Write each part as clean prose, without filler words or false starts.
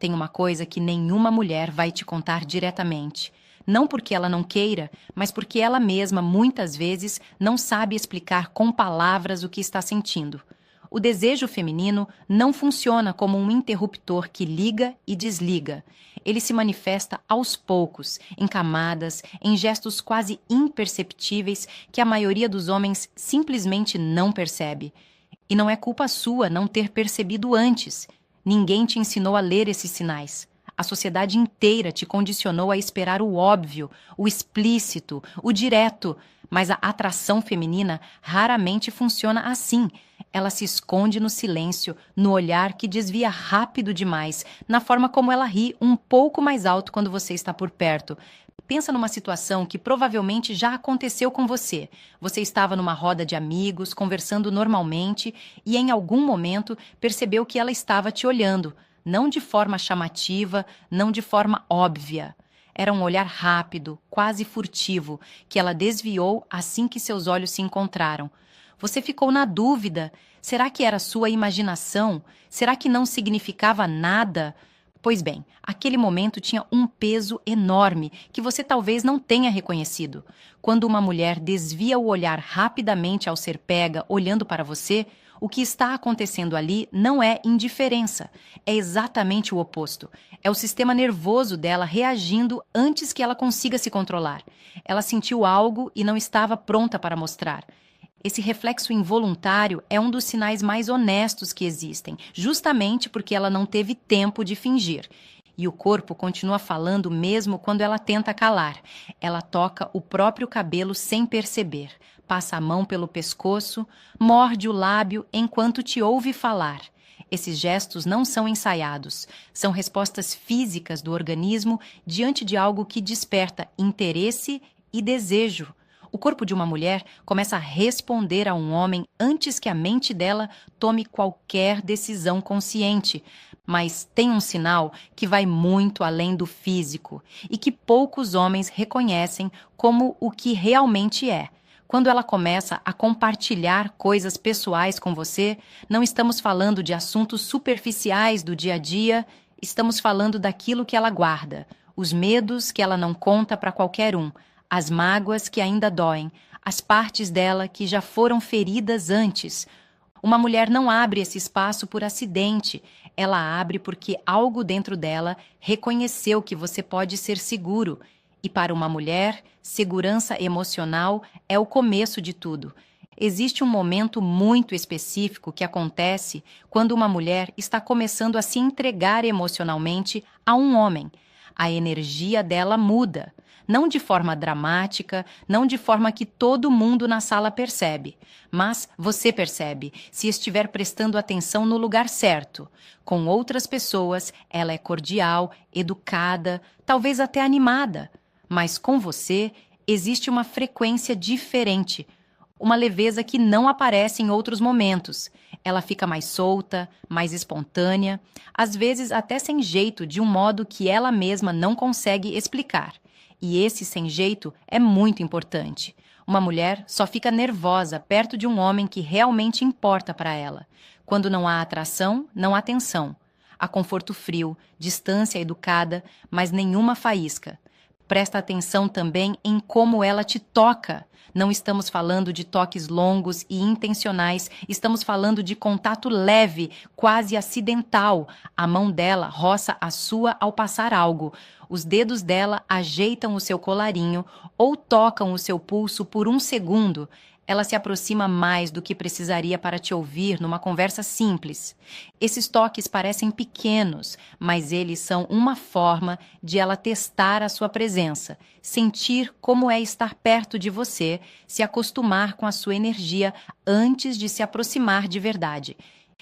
Tem uma coisa que nenhuma mulher vai te contar diretamente. Não porque ela não queira, mas porque ela mesma, muitas vezes, não sabe explicar com palavras o que está sentindo. O desejo feminino não funciona como um interruptor que liga e desliga. Ele se manifesta aos poucos, em camadas, em gestos quase imperceptíveis que a maioria dos homens simplesmente não percebe. E não é culpa sua não ter percebido antes. Ninguém te ensinou a ler esses sinais. A sociedade inteira te condicionou a esperar o óbvio, o explícito, o direto, mas a atração feminina raramente funciona assim. Ela se esconde no silêncio, no olhar que desvia rápido demais, na forma como ela ri um pouco mais alto quando você está por perto. Pensa numa situação que provavelmente já aconteceu com você. Você estava numa roda de amigos, conversando normalmente, e em algum momento percebeu que ela estava te olhando. Não de forma chamativa, não de forma óbvia. Era um olhar rápido, quase furtivo, que ela desviou assim que seus olhos se encontraram. Você ficou na dúvida. Será que era sua imaginação? Será que não significava nada? Pois bem, aquele momento tinha um peso enorme que você talvez não tenha reconhecido. Quando uma mulher desvia o olhar rapidamente ao ser pega, olhando para você, o que está acontecendo ali não é indiferença, é exatamente o oposto. É o sistema nervoso dela reagindo antes que ela consiga se controlar. Ela sentiu algo e não estava pronta para mostrar. Esse reflexo involuntário é um dos sinais mais honestos que existem, justamente porque ela não teve tempo de fingir. E o corpo continua falando mesmo quando ela tenta calar. Ela toca o próprio cabelo sem perceber, passa a mão pelo pescoço, morde o lábio enquanto te ouve falar. Esses gestos não são ensaiados, são respostas físicas do organismo diante de algo que desperta interesse e desejo. O corpo de uma mulher começa a responder a um homem antes que a mente dela tome qualquer decisão consciente. Mas tem um sinal que vai muito além do físico e que poucos homens reconhecem como o que realmente é. Quando ela começa a compartilhar coisas pessoais com você, não estamos falando de assuntos superficiais do dia a dia, estamos falando daquilo que ela guarda, os medos que ela não conta para qualquer um, as mágoas que ainda doem, as partes dela que já foram feridas antes. Uma mulher não abre esse espaço por acidente, ela abre porque algo dentro dela reconheceu que você pode ser seguro. E para uma mulher, segurança emocional é o começo de tudo. Existe um momento muito específico que acontece quando uma mulher está começando a se entregar emocionalmente a um homem. A energia dela muda. Não de forma dramática, não de forma que todo mundo na sala percebe, mas você percebe, se estiver prestando atenção no lugar certo. Com outras pessoas, ela é cordial, educada, talvez até animada, mas com você existe uma frequência diferente, uma leveza que não aparece em outros momentos. Ela fica mais solta, mais espontânea, às vezes até sem jeito, de um modo que ela mesma não consegue explicar. E esse sem jeito é muito importante. Uma mulher só fica nervosa perto de um homem que realmente importa para ela. Quando não há atração, não há tensão. Há conforto frio, distância educada, mas nenhuma faísca. Presta atenção também em como ela te toca. Não estamos falando de toques longos e intencionais, estamos falando de contato leve, quase acidental. A mão dela roça a sua ao passar algo. Os dedos dela ajeitam o seu colarinho ou tocam o seu pulso por um segundo. Ela se aproxima mais do que precisaria para te ouvir numa conversa simples. Esses toques parecem pequenos, mas eles são uma forma de ela testar a sua presença, sentir como é estar perto de você, se acostumar com a sua energia antes de se aproximar de verdade.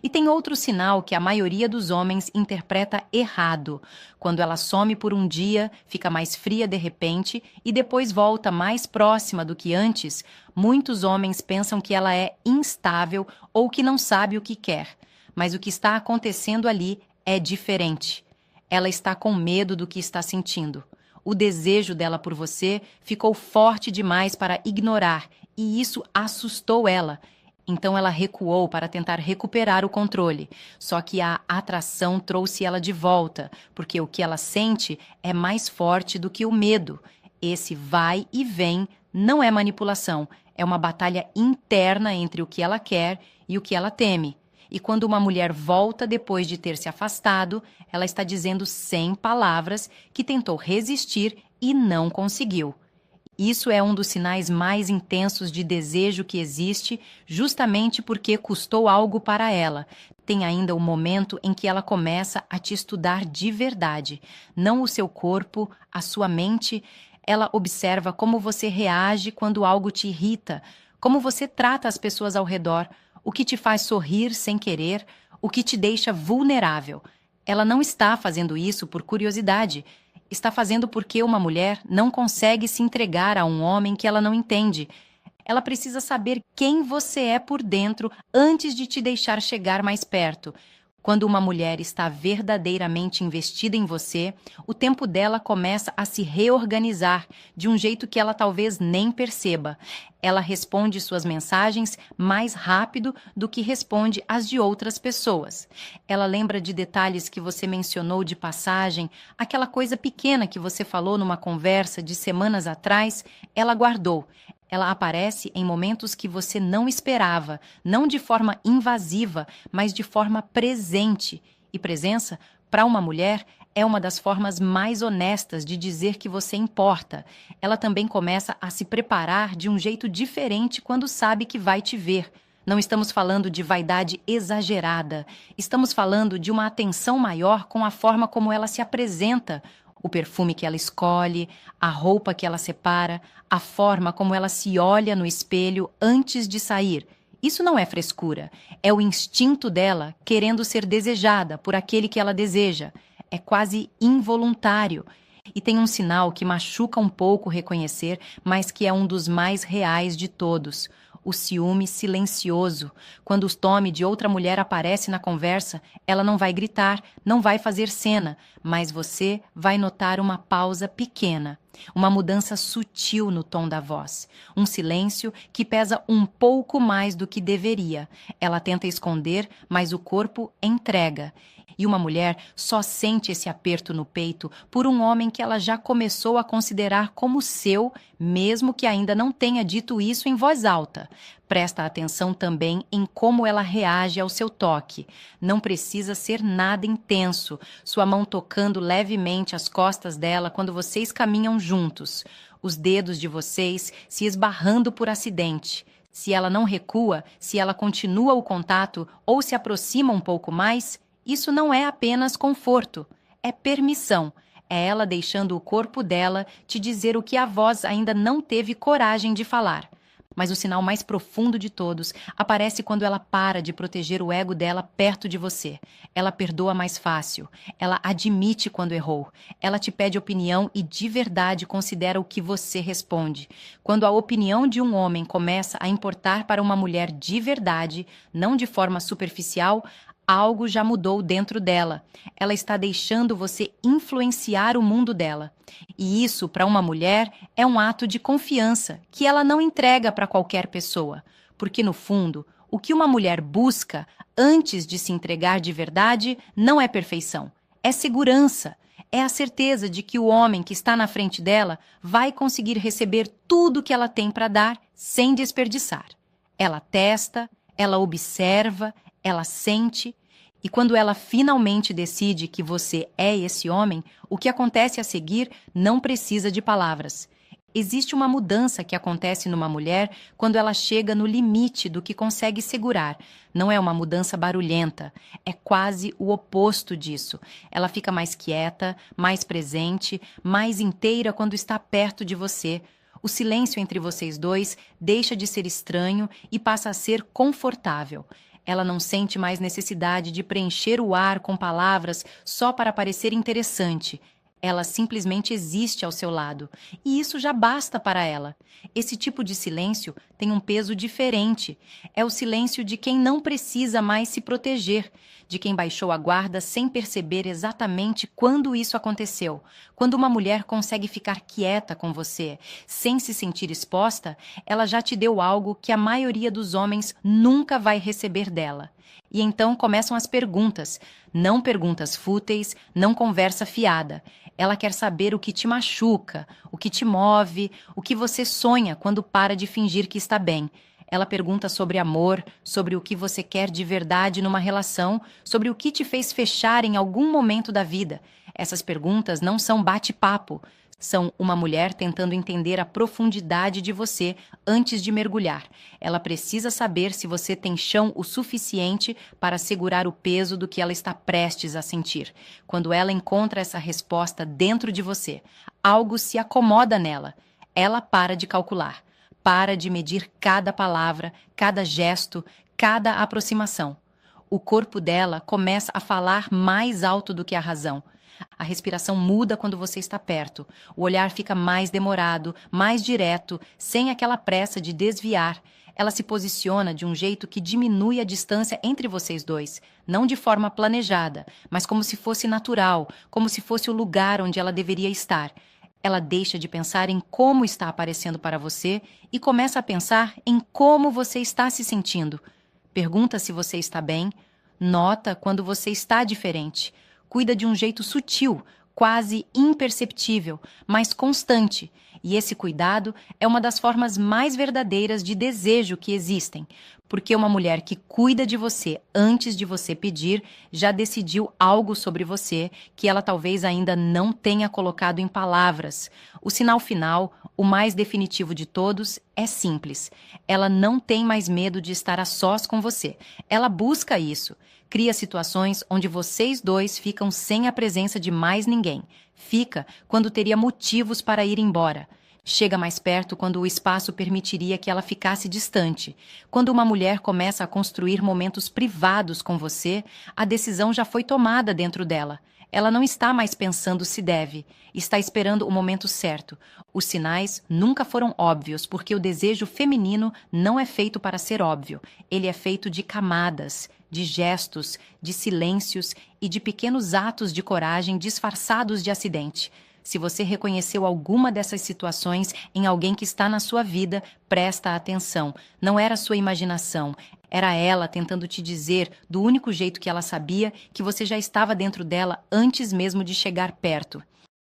E tem outro sinal que a maioria dos homens interpreta errado. Quando ela some por um dia, fica mais fria de repente e depois volta mais próxima do que antes, muitos homens pensam que ela é instável ou que não sabe o que quer. Mas o que está acontecendo ali é diferente. Ela está com medo do que está sentindo. O desejo dela por você ficou forte demais para ignorar e isso assustou ela. Então ela recuou para tentar recuperar o controle. Só que a atração trouxe ela de volta, porque o que ela sente é mais forte do que o medo. Esse vai e vem não é manipulação, é uma batalha interna entre o que ela quer e o que ela teme. E quando uma mulher volta depois de ter se afastado, ela está dizendo sem palavras que tentou resistir e não conseguiu. Isso é um dos sinais mais intensos de desejo que existe, justamente porque custou algo para ela. Tem ainda o momento em que ela começa a te estudar de verdade, não o seu corpo, a sua mente. Ela observa como você reage quando algo te irrita, como você trata as pessoas ao redor, o que te faz sorrir sem querer, o que te deixa vulnerável. Ela não está fazendo isso por curiosidade. Está fazendo porque uma mulher não consegue se entregar a um homem que ela não entende. Ela precisa saber quem você é por dentro antes de te deixar chegar mais perto. Quando uma mulher está verdadeiramente investida em você, o tempo dela começa a se reorganizar de um jeito que ela talvez nem perceba. Ela responde suas mensagens mais rápido do que responde as de outras pessoas. Ela lembra de detalhes que você mencionou de passagem, aquela coisa pequena que você falou numa conversa de semanas atrás, ela guardou. Ela aparece em momentos que você não esperava, não de forma invasiva, mas de forma presente. E presença, para uma mulher, é uma das formas mais honestas de dizer que você importa. Ela também começa a se preparar de um jeito diferente quando sabe que vai te ver. Não estamos falando de vaidade exagerada. Estamos falando de uma atenção maior com a forma como ela se apresenta, o perfume que ela escolhe, a roupa que ela separa, a forma como ela se olha no espelho antes de sair. Isso não é frescura, é o instinto dela querendo ser desejada por aquele que ela deseja. É quase involuntário. E tem um sinal que machuca um pouco reconhecer, mas que é um dos mais reais de todos: o ciúme silencioso. Quando o Tommy de outra mulher aparece na conversa, ela não vai gritar, não vai fazer cena, mas você vai notar uma pausa pequena, uma mudança sutil no tom da voz, um silêncio que pesa um pouco mais do que deveria. Ela tenta esconder, mas o corpo entrega. E uma mulher só sente esse aperto no peito por um homem que ela já começou a considerar como seu, mesmo que ainda não tenha dito isso em voz alta. Presta atenção também em como ela reage ao seu toque. Não precisa ser nada intenso, sua mão tocando levemente as costas dela quando vocês caminham juntos, os dedos de vocês se esbarrando por acidente. Se ela não recua, se ela continua o contato ou se aproxima um pouco mais, isso não é apenas conforto, é permissão. É ela deixando o corpo dela te dizer o que a voz ainda não teve coragem de falar. Mas o sinal mais profundo de todos aparece quando ela para de proteger o ego dela perto de você. Ela perdoa mais fácil. Ela admite quando errou. Ela te pede opinião e de verdade considera o que você responde. Quando a opinião de um homem começa a importar para uma mulher de verdade, não de forma superficial, algo já mudou dentro dela. Ela está deixando você influenciar o mundo dela. E isso, para uma mulher, é um ato de confiança que ela não entrega para qualquer pessoa. Porque, no fundo, o que uma mulher busca antes de se entregar de verdade não é perfeição, é segurança. É a certeza de que o homem que está na frente dela vai conseguir receber tudo que ela tem para dar sem desperdiçar. Ela testa, ela observa, ela sente, e quando ela finalmente decide que você é esse homem, o que acontece a seguir não precisa de palavras. Existe uma mudança que acontece numa mulher quando ela chega no limite do que consegue segurar. Não é uma mudança barulhenta, é quase o oposto disso. Ela fica mais quieta, mais presente, mais inteira quando está perto de você. O silêncio entre vocês dois deixa de ser estranho e passa a ser confortável. Ela não sente mais necessidade de preencher o ar com palavras só para parecer interessante. Ela simplesmente existe ao seu lado, e isso já basta para ela. Esse tipo de silêncio tem um peso diferente. É o silêncio de quem não precisa mais se proteger, de quem baixou a guarda sem perceber exatamente quando isso aconteceu. Quando uma mulher consegue ficar quieta com você, sem se sentir exposta, ela já te deu algo que a maioria dos homens nunca vai receber dela. E então começam as perguntas. Não perguntas fúteis, não conversa fiada. Ela quer saber o que te machuca, o que te move, o que você sonha quando para de fingir que está bem. Ela pergunta sobre amor, sobre o que você quer de verdade numa relação, sobre o que te fez fechar em algum momento da vida. Essas perguntas não são bate-papo. São uma mulher tentando entender a profundidade de você antes de mergulhar. Ela precisa saber se você tem chão o suficiente para segurar o peso do que ela está prestes a sentir. Quando ela encontra essa resposta dentro de você, algo se acomoda nela. Ela para de calcular, para de medir cada palavra, cada gesto, cada aproximação. O corpo dela começa a falar mais alto do que a razão. A respiração muda quando você está perto. O olhar fica mais demorado, mais direto, sem aquela pressa de desviar. Ela se posiciona de um jeito que diminui a distância entre vocês dois, não de forma planejada, mas como se fosse natural, como se fosse o lugar onde ela deveria estar. Ela deixa de pensar em como está aparecendo para você e começa a pensar em como você está se sentindo. Pergunta se você está bem, nota quando você está diferente. Cuida de um jeito sutil, quase imperceptível, mas constante. E esse cuidado é uma das formas mais verdadeiras de desejo que existem, porque uma mulher que cuida de você antes de você pedir já decidiu algo sobre você que ela talvez ainda não tenha colocado em palavras. O sinal final, o mais definitivo de todos, é simples. Ela não tem mais medo de estar a sós com você. Ela busca isso. Cria situações onde vocês dois ficam sem a presença de mais ninguém. Fica quando teria motivos para ir embora. Chega mais perto quando o espaço permitiria que ela ficasse distante. Quando uma mulher começa a construir momentos privados com você, a decisão já foi tomada dentro dela. Ela não está mais pensando se deve, está esperando o momento certo. Os sinais nunca foram óbvios, porque o desejo feminino não é feito para ser óbvio. Ele é feito de camadas, de gestos, de silêncios e de pequenos atos de coragem disfarçados de acidente. Se você reconheceu alguma dessas situações em alguém que está na sua vida, presta atenção. Não era sua imaginação. Era ela tentando te dizer, do único jeito que ela sabia, que você já estava dentro dela antes mesmo de chegar perto.